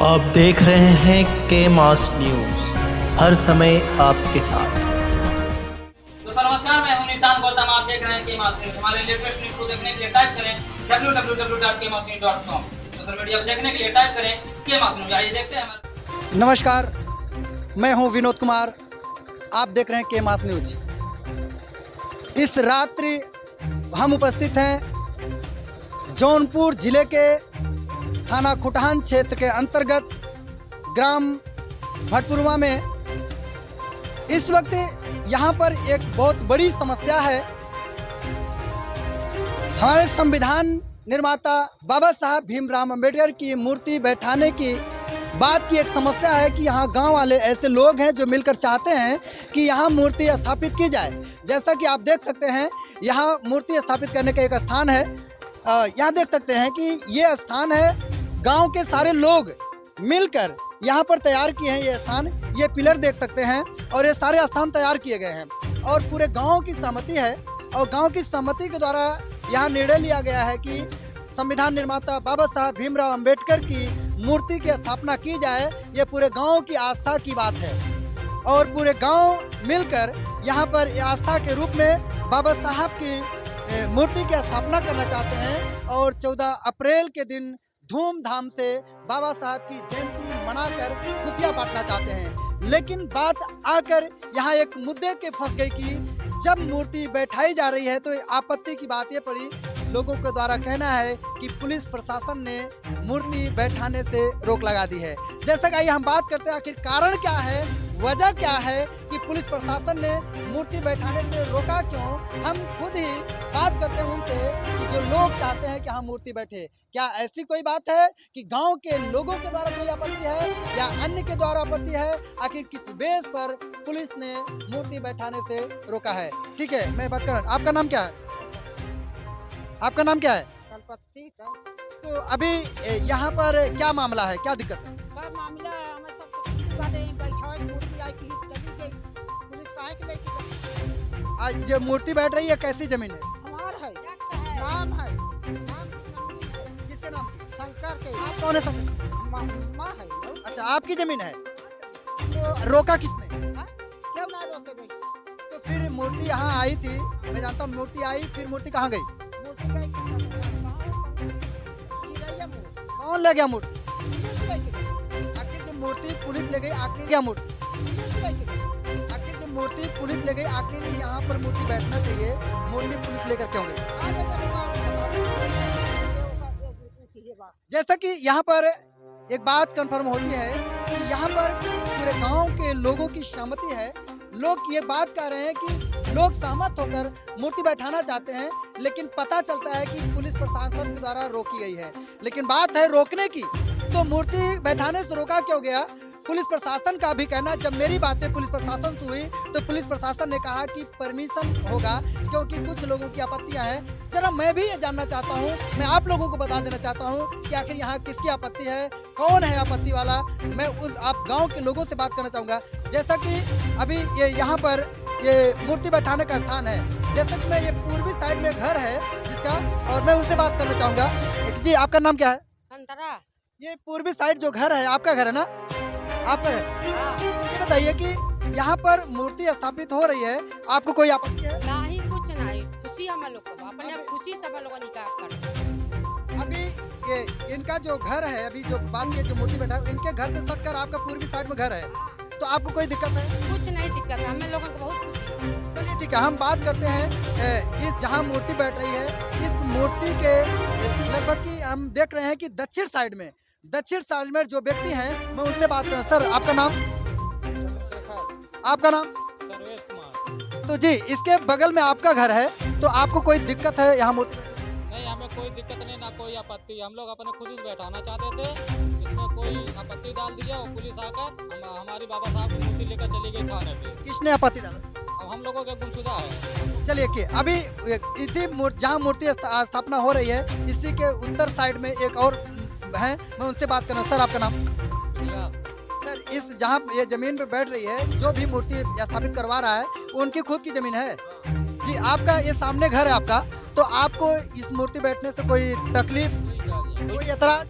आप देख रहे हैं के मास न्यूज, हर समय आपके साथ। तो नमस्कार, मैं हूं निशांत गौतम। आप देख रहे हैं के मास न्यूज। हमारे लेटेस्ट न्यूज को देखने के लिए टाइप करें www.kmasnews.com। सोशल मीडिया पर देखने के लिए टाइप करें के मास न्यूज। आइए देखते हैं। नमस्कार, मैं हूं विनोद कुमार। आप देख रहे हैं के मास न्यूज। इस रात्रि हम उपस्थित हैं जौनपुर जिले के थाना खुटहान क्षेत्र के अंतर्गत ग्राम भटपुरवा में। इस वक्त यहाँ पर एक बहुत बड़ी समस्या है। हमारे संविधान निर्माता बाबा साहब भीमराव अंबेडकर की मूर्ति बैठाने की बात की एक समस्या है कि यहाँ गांव वाले ऐसे लोग हैं जो मिलकर चाहते हैं कि यहाँ मूर्ति स्थापित की जाए। जैसा कि आप देख सकते हैं, यहाँ मूर्ति स्थापित करने का एक स्थान है। यहाँ देख सकते हैं कि ये स्थान है, गांव के सारे लोग मिलकर यहाँ पर तैयार किए हैं ये स्थान। ये पिलर देख सकते हैं और ये सारे स्थान तैयार किए गए हैं और पूरे गांव की सहमति है। और गांव की सहमति के द्वारा यहाँ निर्णय लिया गया है कि संविधान निर्माता बाबा साहब भीमराव अंबेडकर की मूर्ति की स्थापना की जाए। ये पूरे गांव की आस्था की बात है और पूरे गांव मिलकर यहाँ पर आस्था के रूप में बाबा साहब की मूर्ति की स्थापना करना चाहते हैं और 14 अप्रैल के दिन धूमधाम से बाबा साहब की जयंती मनाकर खुशियां बांटना चाहते हैं। लेकिन बात आकर यहाँ एक मुद्दे के फंस गई कि जब मूर्ति बैठाई जा रही है तो आपत्ति की बात ये पड़ी, लोगों के द्वारा कहना है कि पुलिस प्रशासन ने मूर्ति बैठाने से रोक लगा दी है। जैसा कि हम बात करते हैं, आखिर कारण क्या है, वजह क्या है कि पुलिस प्रशासन ने मूर्ति बैठाने से रोका क्यों। हम खुद ही बात करते हैं उनसे कि जो लोग चाहते हैं कि हम मूर्ति बैठे, क्या ऐसी कोई बात है कि गांव के लोगों के द्वारा कोई आपत्ति है या अन्य के द्वारा आपत्ति है। आखिर किस बेस पर पुलिस ने मूर्ति बैठाने से रोका है। ठीक है, मैं बात कर रहा हूँ। आपका नाम क्या है? आपका नाम क्या है? तो अभी यहाँ पर क्या मामला है, क्या दिक्कत है? मामला है, हमें सब बैठा मूर्ति आई थी, चली गई पुलिस काहे के लेके गई? आज जो मूर्ति बैठ रही है कैसी जमीन है? हमार है, नाम है, किसके नाम? शंकर के। आप कौन है? शंकर माँ है। अच्छा, आपकी जमीन है। तो रोका किसने? क्यों ना रोके भाई? तो फिर मूर्ति यहाँ आई थी, मैं जानता हूँ मूर्ति आई, फिर मूर्ति कहाँ गई? मूर्ति गई कौन ले गया मूर्ति? पुलिस गई। आखिर जब मूर्ति पुलिस ले गई, आखिर क्या मूर्ति? आखिर जब मूर्ति पुलिस ले गई, आखिर यहाँ पर मूर्ति बैठना चाहिए, मूर्ति पुलिस लेकर क्यों गई? जैसा कि यहाँ पर एक बात कंफर्म होती है कि यहाँ पर पूरे गांव के लोगों की सहमति है। लोग ये बात कह रहे हैं कि लोग सहमत होकर मूर्ति बैठाना चाहते हैं, लेकिन पता चलता है कि पुलिस प्रशासन के द्वारा रोकी गई है। लेकिन बात है रोकने की, तो मूर्ति बैठाने से रोका क्यों गया? पुलिस प्रशासन का भी कहना, जब मेरी बातें पुलिस प्रशासन से हुई तो पुलिस प्रशासन ने कहा कि परमिशन होगा क्योंकि कुछ लोगों की आपत्तियां हैं। जरा मैं भी ये जानना चाहता हूँ, मैं आप लोगों को बता देना चाहता हूँ कि आखिर यहाँ किसकी आपत्ति है, कौन है आपत्ति वाला। मैं आप गाँव के लोगों से बात करना चाहूँगा। जैसा कि अभी ये यहाँ पर ये मूर्ति बैठाने का स्थान है, जैसा कि मैं ये पूर्वी साइड में घर है जिसका, और मैं उनसे बात करना चाहूँगा। जी, आपका नाम क्या है? संतरा। ये पूर्वी साइड जो घर है, आपका घर है ना? आपका घर। ये बताइए कि यहाँ पर मूर्ति स्थापित हो रही है, आपको कोई आपत्ति है? नहीं, कुछ नहीं, खुशी हम लोग को, अपने खुशी सब लोग निकाह कर। अभी ये इनका जो घर है, अभी जो बात ये जो मूर्ति बैठा है, इनके घर से सटकर आपका पूर्वी साइड में घर है, तो आपको कोई दिक्कत है? कुछ नहीं दिक्कत है, हमें लोगों को बहुत खुशी है। चलिए ठीक है, हम बात करते हैं इस जहाँ मूर्ति बैठ रही है, इस मूर्ति के लगभग की हम देख रहे हैं कि दक्षिण साइड में जो व्यक्ति हैं, मैं उनसे बात करूँ। सर, आपका नाम? आपका नाम? सर्वेश कुमार। तो जी, इसके बगल में आपका घर है, तो आपको कोई दिक्कत है यहाँ मूर्ति? नहीं, हमें कोई दिक्कत नहीं, ना कोई आपत्ति। हम लोग अपने खुशी से बैठाना चाहते थे, इसमें कोई आपत्ति डाल दिया और पुलिस आकर हमारी बाबा साहब की मूर्ति लेकर चली गई थाने पे। किसने आपत्ति डाला? अब हम लोगों के गुमशुदा है। चलिए कि अभी इसी जहाँ मूर्ति स्थापना हो रही है, इसी के उत्तर साइड में एक और है, मैं उनसे बात करना। सर, आपका नाम? सर, इस जहाँ ये जमीन पे बैठ रही है, जो भी मूर्ति स्थापित करवा रहा है, उनकी खुद की जमीन है जी। आपका ये सामने घर है आपका, तो आपको इस मूर्ति बैठने से कोई तकलीफ, कोई एतराज?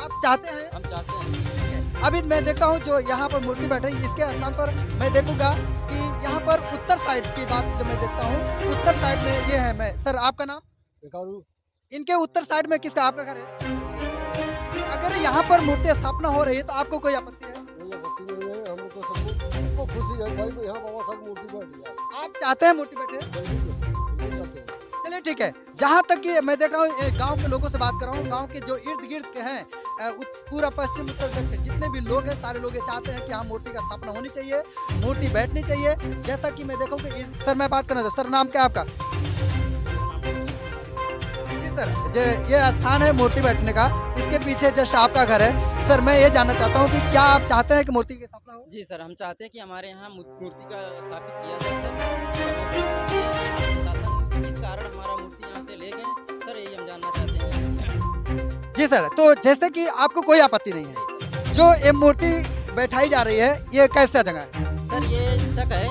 आप चाहते हैं? हम चाहते हैं। अभी मैं देखता हूँ जो यहाँ पर मूर्ति बैठे इसके स्थान पर मैं देखूंगा कि यहाँ पर उत्तर साइड की बात जब मैं देखता हूँ, उत्तर साइड में ये है। मैं सर आपका नाम? इनके उत्तर साइड में किसका, आपका घर है? अगर यहाँ पर मूर्ति स्थापना हो रही है तो आपको कोई आपत्ति है? कोई आपत्ति नहीं है, हमको तो सबको खुशी है भाई यहाँ बाबा साहब मूर्ति बैठ गया। आप चाहते हैं मूर्ति बैठे? चलिए ठीक है। जहाँ तक कि मैं देख रहा हूँ गांव के लोगों से बात कर रहा हूँ, गांव के जो इर्द गिर्द के हैं पूरा पश्चिम उत्तर दक्षिण जितने भी लोग हैं सारे लोग ये चाहते हैं कि यहाँ मूर्ति का स्थापना होनी चाहिए, मूर्ति बैठनी चाहिए। जैसा कि मैं देखूँ कि सर मैं बात करना चाहूँ, सर नाम क्या आपका? जी सर, ये स्थान है मूर्ति बैठने का, इसके पीछे जस्ट आपका घर है। सर मैं ये जानना चाहता हूँ कि क्या आप चाहते हैं कि मूर्ति की स्थापना हो? जी सर, हम चाहते हैं कि हमारे यहाँ मूर्ति का स्थापित किया जाए सर। शासन किस कारण हमारा मूर्ति यहाँ से ले गए सर, यही हम जानना चाहते हैं। जी सर, तो जैसे कि आपको कोई आपत्ति नहीं है, जो ये मूर्ति बैठाई जा रही है ये कैसा जगह है? सर ये जगह है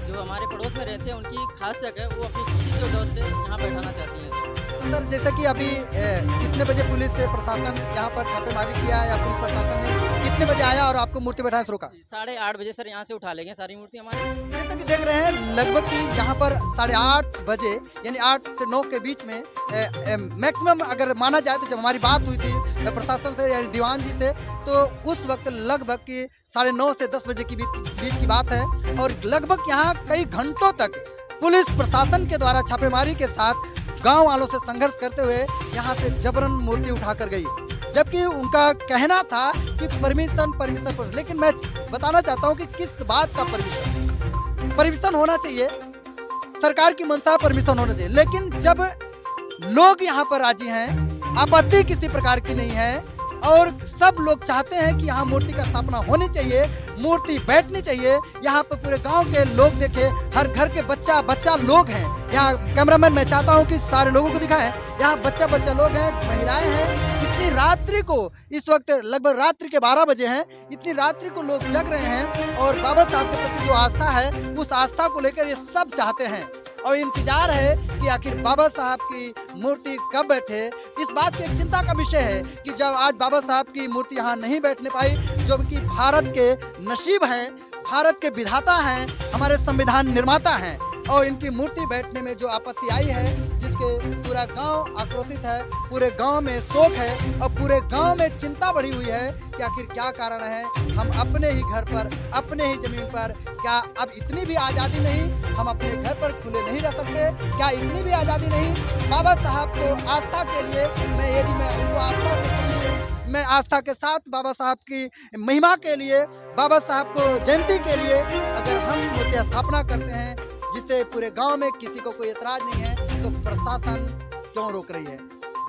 जो हमारे पड़ोस में रहते हैं, उनकी खास जगह है, वो अपनी खुशी के दौर से यहाँ बैठाना चाहती हैं सर। जैसे कि अभी कितने बजे पुलिस से प्रशासन यहाँ पर छापेमारी किया या पुलिस प्रशासन ने कितने बजे आया और आपको मूर्ति बैठाने से रोका? 8:30 बजे सर यहाँ से उठा लेंगे सारी मूर्ति हमारी। जैसा कि देख रहे हैं लगभग कि यहाँ पर 8:30 बजे यानी 8 से 9 के बीच में मैक्सिमम अगर माना जाए तो जब हमारी बात हुई थी प्रशासन से यानी दीवान जी से, तो उस वक्त लगभग कि 9:30 से 10 बजे के बीच की बात है। और लगभग यहाँ कई घंटों तक पुलिस प्रशासन के द्वारा छापेमारी के साथ गांव वालों से संघर्ष करते हुए यहाँ से जबरन मूर्ति उठाकर गई, जबकि उनका कहना था कि परमिशन। लेकिन मैं बताना चाहता हूँ कि किस बात का परमिशन होना चाहिए, सरकार की मंशा परमिशन होना चाहिए। लेकिन जब लोग यहाँ पर राजी हैं, आपत्ति किसी प्रकार की नहीं है और सब लोग चाहते हैं कि यहाँ मूर्ति का स्थापना होनी चाहिए, मूर्ति बैठनी चाहिए। यहाँ पर पूरे गांव के लोग देखे, हर घर के बच्चा लोग हैं। यहाँ कैमरामैन मैं चाहता हूँ कि सारे लोगों को दिखाएं, यहाँ बच्चा लोग हैं, महिलाएं हैं। इतनी रात्रि को, इस वक्त लगभग रात्रि के 12 बजे हैं, इतनी रात्रि को लोग जग रहे हैं और बाबा साहब के प्रति जो आस्था है उस आस्था को लेकर ये सब चाहते हैं और इंतजार है कि आखिर बाबा साहब की मूर्ति कब बैठे। इस बात की एक चिंता का विषय है कि जब आज बाबा साहब की मूर्ति यहाँ नहीं बैठने पाई, जो कि भारत के नसीब हैं, भारत के विधाता हैं, हमारे संविधान निर्माता हैं, और इनकी मूर्ति बैठने में जो आपत्ति आई है, जिसके पूरा गांव आक्रोशित है, पूरे गांव में शोक है और पूरे गांव में चिंता बढ़ी हुई है कि आखिर क्या कारण है। हम अपने ही घर पर, अपने ही जमीन पर, क्या अब इतनी भी आज़ादी नहीं, हम अपने घर पर खुले नहीं रह सकते? क्या इतनी भी आज़ादी नहीं? बाबा साहब को आस्था के लिए मैं उनको आस्था से, मैं आस्था के साथ बाबा साहब की महिमा के लिए, बाबा साहब को जयंती के लिए अगर हम मूर्ति स्थापना करते हैं जिससे पूरे गांव में किसी को कोई एतराज नहीं है, तो प्रशासन क्यों रोक रही है?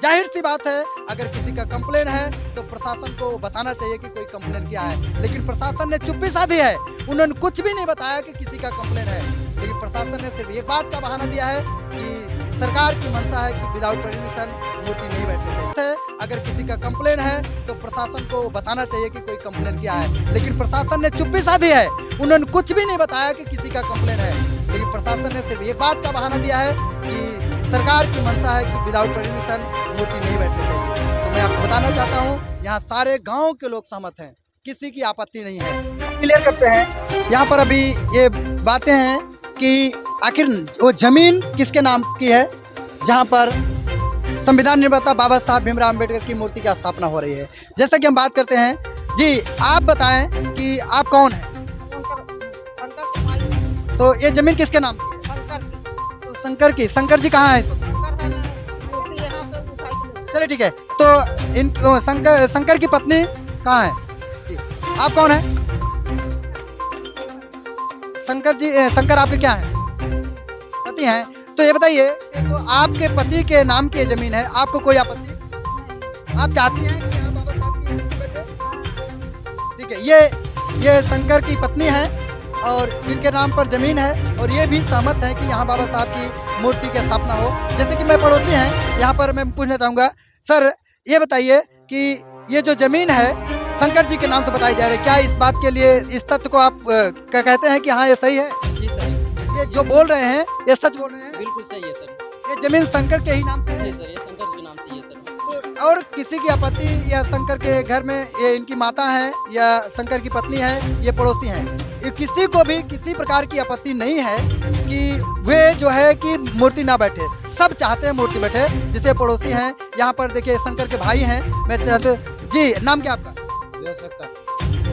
जाहिर सी बात है, अगर किसी का कंप्लेन है तो प्रशासन को बताना चाहिए कि कोई कंप्लेन किया है, लेकिन प्रशासन ने चुप्पी साधी है। उन्होंने कुछ भी नहीं बताया कि किसी का कंप्लेन है, लेकिन प्रशासन ने सिर्फ एक बात का बहाना दिया है कि सरकार की मंशा है कि विदाउट परमिशन मूर्ति नहीं बैठनी चाहिए। अगर किसी का कंप्लेन है तो प्रशासन को बताना चाहिए कि कोई कंप्लेन किया है, लेकिन प्रशासन ने चुप्पी साधी है। उन्होंने कुछ भी नहीं बताया कि किसी का कंप्लेन है, लेकिन प्रशासन ने सिर्फ एक बात का बहाना दिया है कि सरकार की मंशा है कि विदाउट परमिशन मूर्ति नहीं बैठनी चाहिए। तो मैं आपको बताना चाहता हूँ, यहाँ सारे गाँव के लोग सहमत हैं, किसी की आपत्ति नहीं है। क्लियर करते हैं, यहाँ पर अभी ये बातें हैं कि आखिर वो जमीन किसके नाम की है जहाँ पर संविधान निर्माता बाबा साहब भीमराव अम्बेडकर की मूर्ति की स्थापना हो रही है। जैसा कि हम बात करते हैं, जी आप बताएं कि आप कौन हैं? तो ये जमीन किसके नाम की है? तो शंकर की। शंकर जी कहाँ है इस वक्त? चलिए ठीक है, तो इन शंकर की पत्नी कहाँ है? जी आप कौन है? शंकर जी, शंकर आपके क्या है? पति हैं। तो ये बताइए, तो आपके पति के नाम की जमीन है, आपको कोई आपत्ति? आप चाहती हैं कि आप बाबा साहब की मूर्ति बैठे? ठीक है, ये शंकर की पत्नी है और जिनके नाम पर जमीन है, और ये भी सहमत है कि यहाँ बाबा साहब की मूर्ति की स्थापना हो। जैसे कि मैं पड़ोसी हैं, यहाँ पर मैं पूछना चाहूँगा, सर ये बताइए कि ये जो जमीन है शंकर जी के नाम से बताई जा रही है, क्या इस बात के लिए, इस तथ्य को आप क्या कहते हैं कि हाँ ये सही है? जी सर, ये जो बोल रहे हैं ये सच बोल रहे हैं? बिल्कुल सही है सर। ये जमीन शंकर के ही नाम से है? जी सर, ये शंकर के नाम से ही है सर। तो और किसी की आपत्ति या शंकर के घर में ये इनकी माता है या शंकर की पत्नी है, ये पड़ोसी हैं, ये किसी को भी किसी प्रकार की आपत्ति नहीं है कि वे जो है कि मूर्ति ना बैठे। सब चाहते हैं मूर्ति बैठे, जिसे पड़ोसी हैं। यहाँ पर देखिए शंकर के भाई हैं। मैं जी, नाम क्या आपका? दे सकता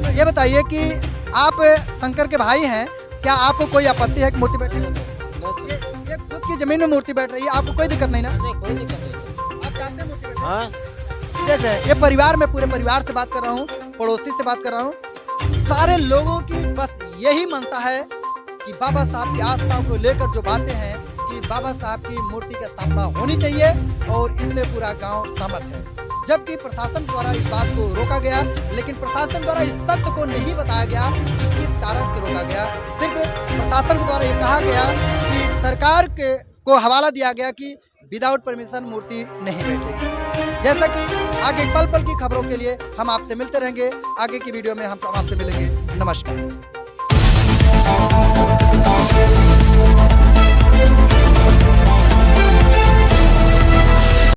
तो ये बताइए कि आप शंकर के भाई हैं, क्या आपको कोई आपत्ति है कि मूर्ति बैठे? ये खुद की जमीन में मूर्ति बैठ रही है, आपको कोई दिक्कत नहीं ना? कोई दिक्कत नहीं। आप चाहते हैं मूर्ति बैठे? हाँ, देख रहे हैं, ये परिवार में पूरे परिवार से बात कर रहा हूँ, पड़ोसी से बात कर रहा हूँ। सारे लोगों की बस यही मनसा है कि बाबा साहब की आस्था को लेकर जो बातें हैं कि बाबा साहब की मूर्ति की स्थापना होनी चाहिए, और इसमें पूरा गांव सहमत है। जबकि प्रशासन द्वारा इस बात को रोका गया, लेकिन प्रशासन द्वारा इस तथ्य को नहीं बताया गया कि किस कारण से रोका गया। सिर्फ प्रशासन के द्वारा ये कहा गया कि सरकार के को हवाला दिया गया कि विदाउट परमिशन मूर्ति नहीं बैठेगी। जैसा कि आगे पल पल की खबरों के लिए हम आपसे मिलते रहेंगे। आगे की वीडियो में हम आपसे मिलेंगे। नमस्कार।